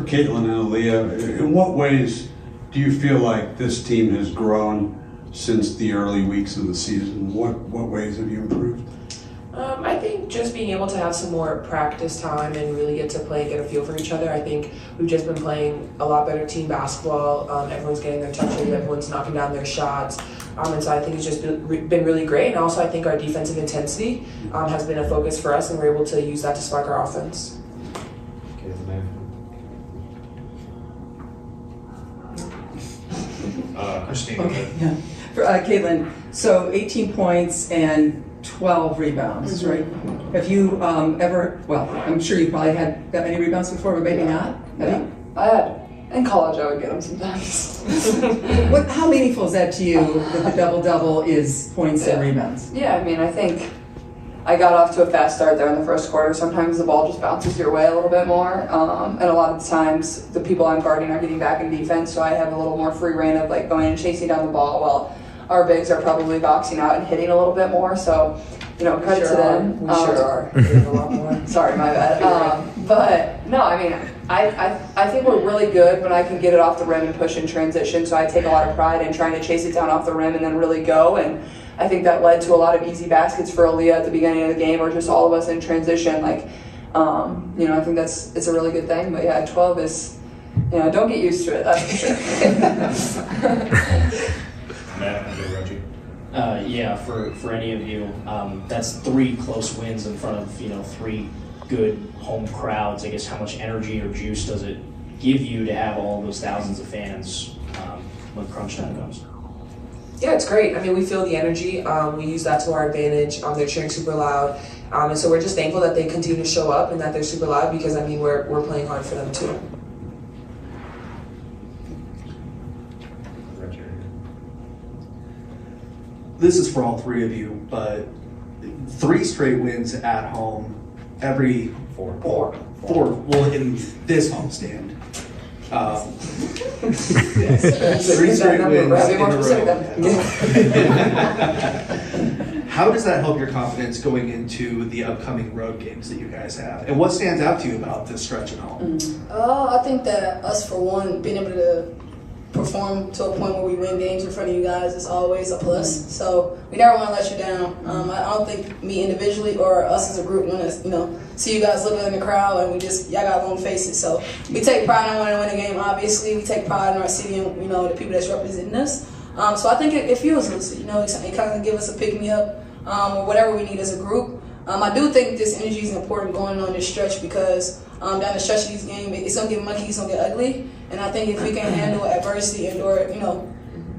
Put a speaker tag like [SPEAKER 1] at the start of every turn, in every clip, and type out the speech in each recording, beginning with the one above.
[SPEAKER 1] Caitlin and Aliyah, in what ways do you feel like this team has grown since the early weeks of the season? What ways have you improved?
[SPEAKER 2] I think just being able to have some more practice time and really get to play and get a feel for each other. I think we've just been playing a lot better team basketball. Everyone's getting their touches, everyone's knocking down their shots. And so I think it's just been really great. And also I think our defensive intensity has been a focus for us, and we're able to use that to spark our offense.
[SPEAKER 3] Christine.
[SPEAKER 4] Okay, yeah. For Caitlin, so 18 points and 12 rebounds, right? Have you ever, well, I'm sure you probably had that many rebounds before, but maybe not? Have you?
[SPEAKER 5] I had. In college, I would get them sometimes.
[SPEAKER 4] How meaningful is that to you, that the double-double is points and rebounds?
[SPEAKER 5] Yeah, I mean, I think I got off to a fast start there in the first quarter. Sometimes the ball just bounces your way a little bit more. And a lot of the times, the people I'm guarding are getting back in defense, so I have a little more free reign of like going and chasing down the ball while our bigs are probably boxing out and hitting a little bit more. So, credit to them.
[SPEAKER 2] We sure are. Hitting a lot more.
[SPEAKER 5] Sorry, my bad. But no, I mean, I think we're really good when I can get it off the rim and push in transition. So I take a lot of pride in trying to chase it down off the rim and then really go. And I think that led to a lot of easy baskets for Aliyah at the beginning of the game, or just all of us in transition. Like, I think it's a really good thing. But yeah, 12 is, don't get used to it. That's for sure.
[SPEAKER 3] Matt and Reggie.
[SPEAKER 6] Yeah, for any of you, that's 3 close wins in front of 3 good home crowds. I guess how much energy or juice does it give you to have all those thousands of fans when crunch time comes?
[SPEAKER 2] Yeah, it's great. I mean, we feel the energy. We use that to our advantage. They're cheering super loud, and so we're just thankful that they continue to show up and that they're super loud, because I mean we're playing hard for them too.
[SPEAKER 7] This is for all 3 of you, but 3 straight wins at home. Every four. Well, in this homestand. Yes. 3 straight wins in a row. How does that help your confidence going into the upcoming road games that you guys have? And what stands out to you about this stretch at home?
[SPEAKER 8] I think that us, for one, being able to perform to a point where we win games in front of you guys is always a plus. So we never want to let you down. I don't think me individually or us as a group want to, see you guys looking in the crowd and y'all got long faces. So we take pride in wanting to win a game. Obviously, we take pride in our city and the people that's representing us. So I think it fuels us. It kind of gives us a pick me up or whatever we need as a group. I do think this energy is important going on this stretch, because down the stretch of these games, it's gonna get mucky, it's gonna get ugly. And I think if we can handle adversity and or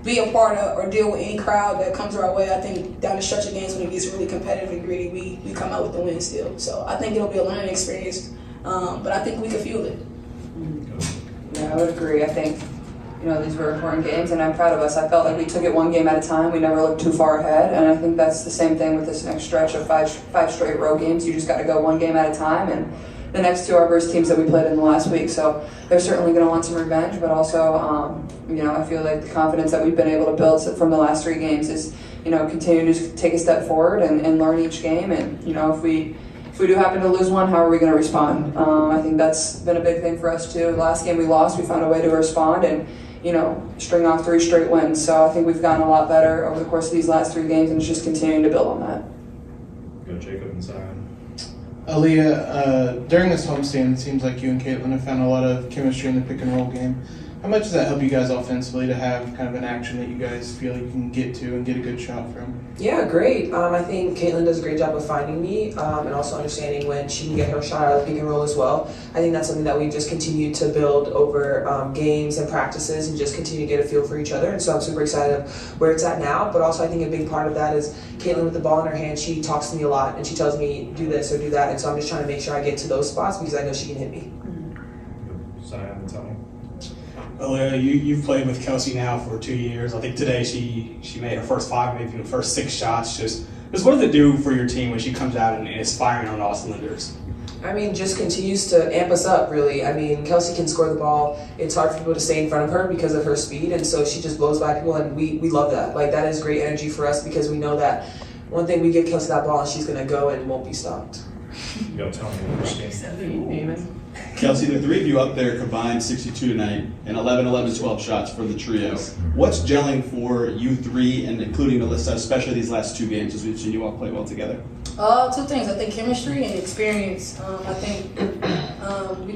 [SPEAKER 8] be a part of or deal with any crowd that comes our way, I think down the stretch of games when it gets really competitive and gritty, we come out with the win still. So I think it'll be a learning experience, but I think we can fuel it.
[SPEAKER 5] Yeah, I would agree. I think these were important games, and I'm proud of us. I felt like we took it one game at a time. We never looked too far ahead, and I think that's the same thing with this next stretch of five straight road games. You just got to go one game at a time, and the next 2 are versus teams that we played in the last week. So they're certainly going to want some revenge, but also, I feel like the confidence that we've been able to build from the last 3 games is, continue to take a step forward and learn each game. And, if we do happen to lose one, how are we going to respond? I think that's been a big thing for us too. The last game we lost, we found a way to respond and, string off 3 straight wins. So I think we've gotten a lot better over the course of these last 3 games, and it's just continuing to build on that.
[SPEAKER 3] Go Jacob and Zion.
[SPEAKER 9] Aliyah, during this homestand, it seems like you and Caitlin have found a lot of chemistry in the pick and roll game. How much does that help you guys offensively to have kind of an action that you guys feel you can get to and get a good shot from?
[SPEAKER 2] Yeah, great. I think Caitlin does a great job of finding me and also understanding when she can get her shot out of the pick and roll as well. I think that's something that we just continue to build over games and practices and just continue to get a feel for each other. And so I'm super excited of where it's at now. But also I think a big part of that is Caitlin with the ball in her hand, she talks to me a lot and she tells me do this or do that. And so I'm just trying to make sure I get to those spots because I know she can hit me.
[SPEAKER 3] Zion and Tony.
[SPEAKER 10] Aliyah, you've played with Kelsey now for 2 years. I think today she made her first 5, maybe the first 6 shots. Just what does it do for your team when she comes out and is firing on all cylinders?
[SPEAKER 2] I mean, just continues to amp us up, really. I mean, Kelsey can score the ball. It's hard for people to stay in front of her because of her speed, and so she just blows by people, and we love that. Like, that is great energy for us because we know that one thing we give Kelsey that ball and she's going to go and won't be stopped.
[SPEAKER 3] Go Tony and Christine.
[SPEAKER 11] Kelsey, the three of you up there combined 62 tonight and 11, 11, 12 shots for the trio. What's gelling for you three, and including Melissa, especially these last two games as we've seen you all play well together?
[SPEAKER 8] Two things. I think chemistry and experience. I think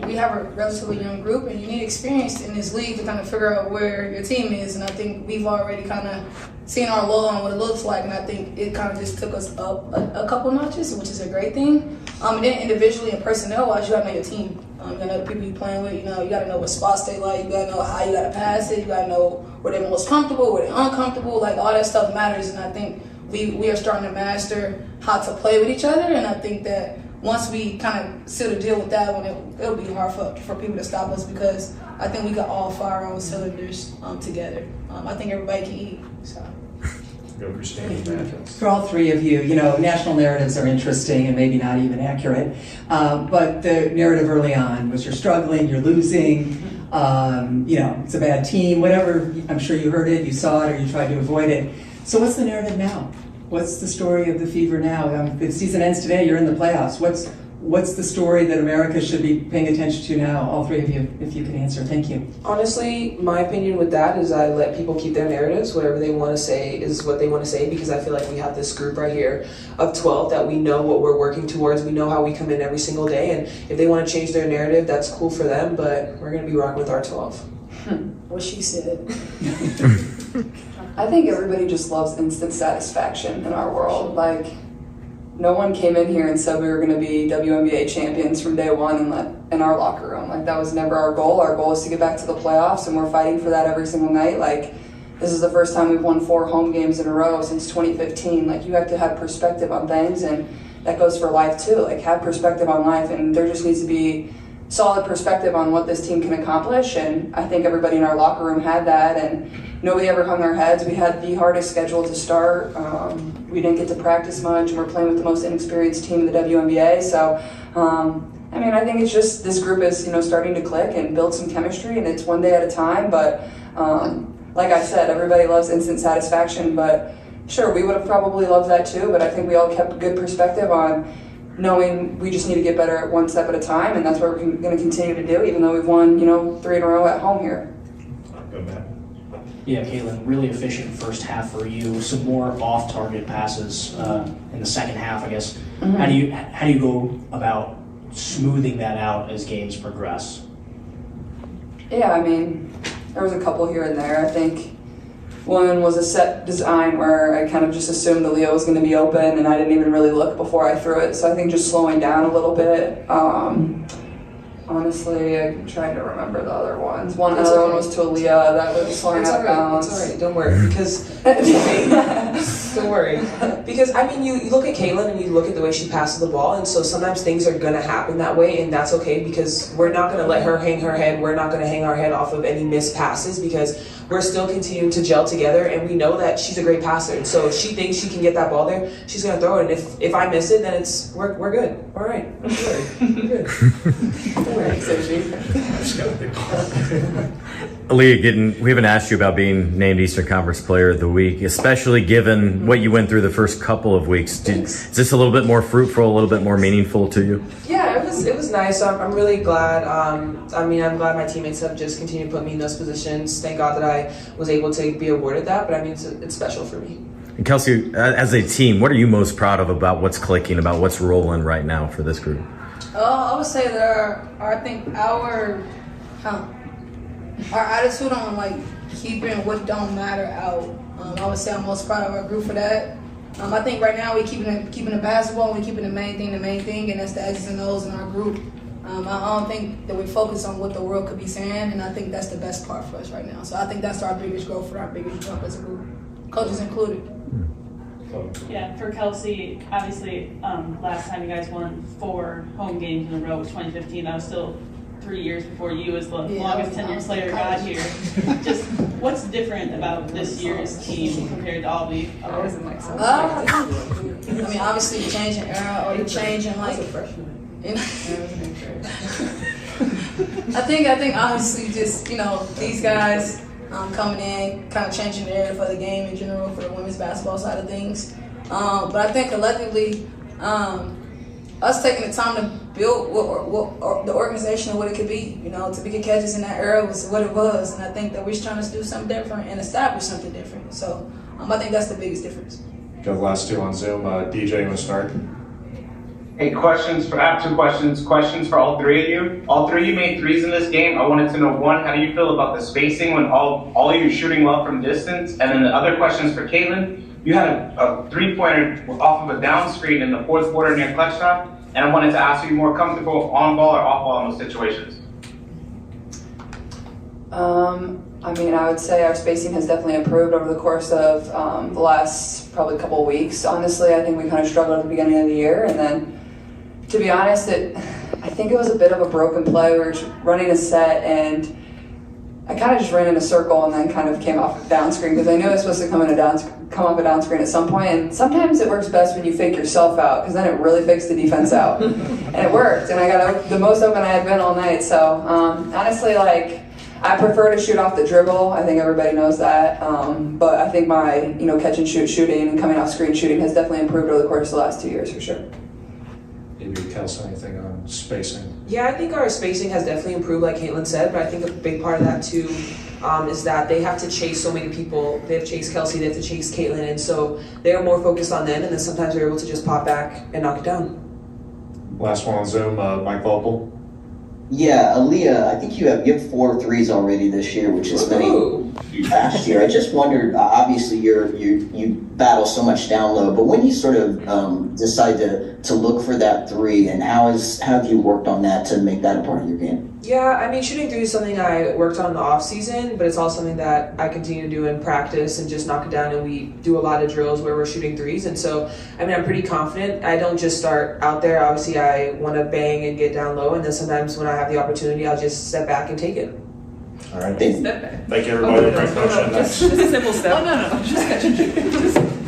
[SPEAKER 8] we have a relatively young group, and you need experience in this league to kind of figure out where your team is. And I think we've already kind of seen our low on what it looks like, and I think it kind of just took us up a couple notches, which is a great thing. And then individually and personnel-wise, you gotta know your team. You gotta know the people you're playing with. You gotta know what spots they like. You gotta know how you gotta pass it. You gotta know where they're most comfortable, where they're uncomfortable. Like, all that stuff matters, and I think we are starting to master how to play with each other. And I think that once we kind of seal the deal with that one, it'll be hard for people to stop us, because I think we got all fire on cylinders together. I think everybody can eat. So.
[SPEAKER 3] Go Christine and Matt.
[SPEAKER 4] For all three of you, national narratives are interesting and maybe not even accurate. But the narrative early on was you're struggling, you're losing, it's a bad team, whatever. I'm sure you heard it, you saw it, or you tried to avoid it. So what's the narrative now? What's the story of the Fever now? The season ends today, you're in the playoffs. What's the story that America should be paying attention to now? All three of you, if you can answer. Thank you.
[SPEAKER 2] Honestly, my opinion with that is I let people keep their narratives. Whatever they want to say is what they want to say, because I feel like we have this group right here of 12 that we know what we're working towards. We know how we come in every single day, and if they want to change their narrative, that's cool for them, but we're going to be rocking with our 12.
[SPEAKER 8] What she said.
[SPEAKER 5] I think everybody just loves instant satisfaction in our world. Like, no one came in here and said we were going to be WNBA champions from day one in our locker room. Like, that was never our goal. Our goal is to get back to the playoffs, and we're fighting for that every single night. Like, this is the first time we've won 4 home games in a row since 2015. Like, you have to have perspective on things, and that goes for life too. Like, have perspective on life, and there just needs to be solid perspective on what this team can accomplish, and I think everybody in our locker room had that, and nobody ever hung their heads. We had the hardest schedule to start. We didn't get to practice much, and we're playing with the most inexperienced team in the WNBA. So, I think it's just this group is starting to click and build some chemistry, and it's one day at a time. But like I said, everybody loves instant satisfaction. But sure, we would have probably loved that too. But I think we all kept a good perspective on knowing we just need to get better at one step at a time, and that's what we're going to continue to do, even though we've won 3 in a row at home here.
[SPEAKER 3] Go Matt.
[SPEAKER 6] Yeah, Caitlin, really efficient first half for you. Some more off-target passes in the second half, I guess.
[SPEAKER 5] Mm-hmm.
[SPEAKER 6] How do you go about smoothing that out as games progress?
[SPEAKER 5] Yeah, there was a couple here and there. I think one was a set design where I kind of just assumed Aliyah was going to be open, and I didn't even really look before I threw it. So I think just slowing down a little bit. Honestly, I'm trying to remember the other ones. Another one was to Aliyah. That was slowing out of bounds.
[SPEAKER 2] It's all right. Don't worry, because don't worry, because you look at Caitlin and you look at the way she passes the ball, and so sometimes things are gonna happen that way, and that's okay, because we're not gonna let her hang her head. We're not gonna hang our head off of any missed passes, because we're still continuing to gel together, and we know that she's a great passer. And so if she thinks she can get that ball there, she's gonna throw it. And if I miss it, then we're good. All right, we're good.
[SPEAKER 12] Aliyah, we haven't asked you about being named Eastern Conference Player of the Week, especially given what you went through the first couple of weeks. Is this a little bit more fruitful, a little bit more meaningful to you?
[SPEAKER 2] Yeah, it was nice. I'm really glad. I'm glad my teammates have just continued to put me in those positions. Thank God that I was able to be awarded that, but it's special for me.
[SPEAKER 12] And Kelsey, as a team, what are you most proud of about what's clicking, about what's rolling right now for this group?
[SPEAKER 8] I would say I think our attitude on keeping what don't matter out. I would say I'm most proud of our group for that. I think right now we're keeping the basketball, we're keeping the main thing, and that's the X's and O's in our group. I don't think that we focus on what the world could be saying, and I think that's the best part for us right now. So I think that's our biggest growth and our biggest jump as a group, coaches included.
[SPEAKER 13] Yeah, for Kelsey, obviously, last time you guys won 4 home games in a row was 2015. That was still 3 years before you as the longest tenured player got here. Just what's different about this year's team compared to all the others?
[SPEAKER 8] Obviously the changing era, or the changing I think honestly just these guys coming in, kind of changing the area for the game in general, for the women's basketball side of things. But I think collectively, us taking the time to build what the organization and what it could be. You know, to be catches in that era was what it was, and I think that we're trying to do something different and establish something different. So I think that's the biggest difference.
[SPEAKER 3] Got the last two on Zoom. DJ, you want to start?
[SPEAKER 14] Hey, I have two questions. Questions for all three of you. All three of you made threes in this game. I wanted to know, one, how do you feel about the spacing when all of you are shooting well from distance? And then the other question is for Caitlin. You had a three-pointer off of a down screen in the fourth quarter near clutch time, and I wanted to ask you, more comfortable on ball or off ball in those situations?
[SPEAKER 5] I mean, I would say our spacing has definitely improved over the course of the last probably couple of weeks. Honestly, I think we kind of struggled at the beginning of the year, and then, to be honest, I think it was a bit of a broken play. We were running a set, and I kind of just ran in a circle and then kind of came off a down screen because I knew I was supposed to come off a down screen at some point. And sometimes it works best when you fake yourself out because then it really fakes the defense out. And it worked, and I got the most open I had been all night. So honestly, I prefer to shoot off the dribble. I think everybody knows that. But I think my catch and shoot shooting and coming off screen shooting has definitely improved over the course of the last 2 years for sure.
[SPEAKER 3] Maybe Kelsey, anything on spacing?
[SPEAKER 2] Yeah, I think our spacing has definitely improved, like Caitlin said, but I think a big part of that too is that they have to chase so many people. They have to chase Kelsey, they have to chase Caitlin, and so they are more focused on them, and then sometimes they're able to just pop back and knock it down.
[SPEAKER 3] Last one on Zoom, Mike Vogel.
[SPEAKER 15] Yeah, Aliyah, I think you have 4 threes already this year, which is many last year. I just wondered, obviously you battle so much down low, but when you sort of decide to look for that three, and how have you worked on that to make that a part of your game?
[SPEAKER 2] Yeah, I mean, shooting three is something I worked on in the off season, but it's also something that I continue to do in practice and just knock it down. And we do a lot of drills where we're shooting threes, and so I mean, I'm pretty confident. I don't just start out there. Obviously, I want to bang and get down low, and then sometimes when I have the opportunity, I'll just step back and take it.
[SPEAKER 3] All right.
[SPEAKER 2] Step back.
[SPEAKER 3] Thank you, everybody.
[SPEAKER 2] Just a simple step.
[SPEAKER 13] Oh, no, just catch and shoot.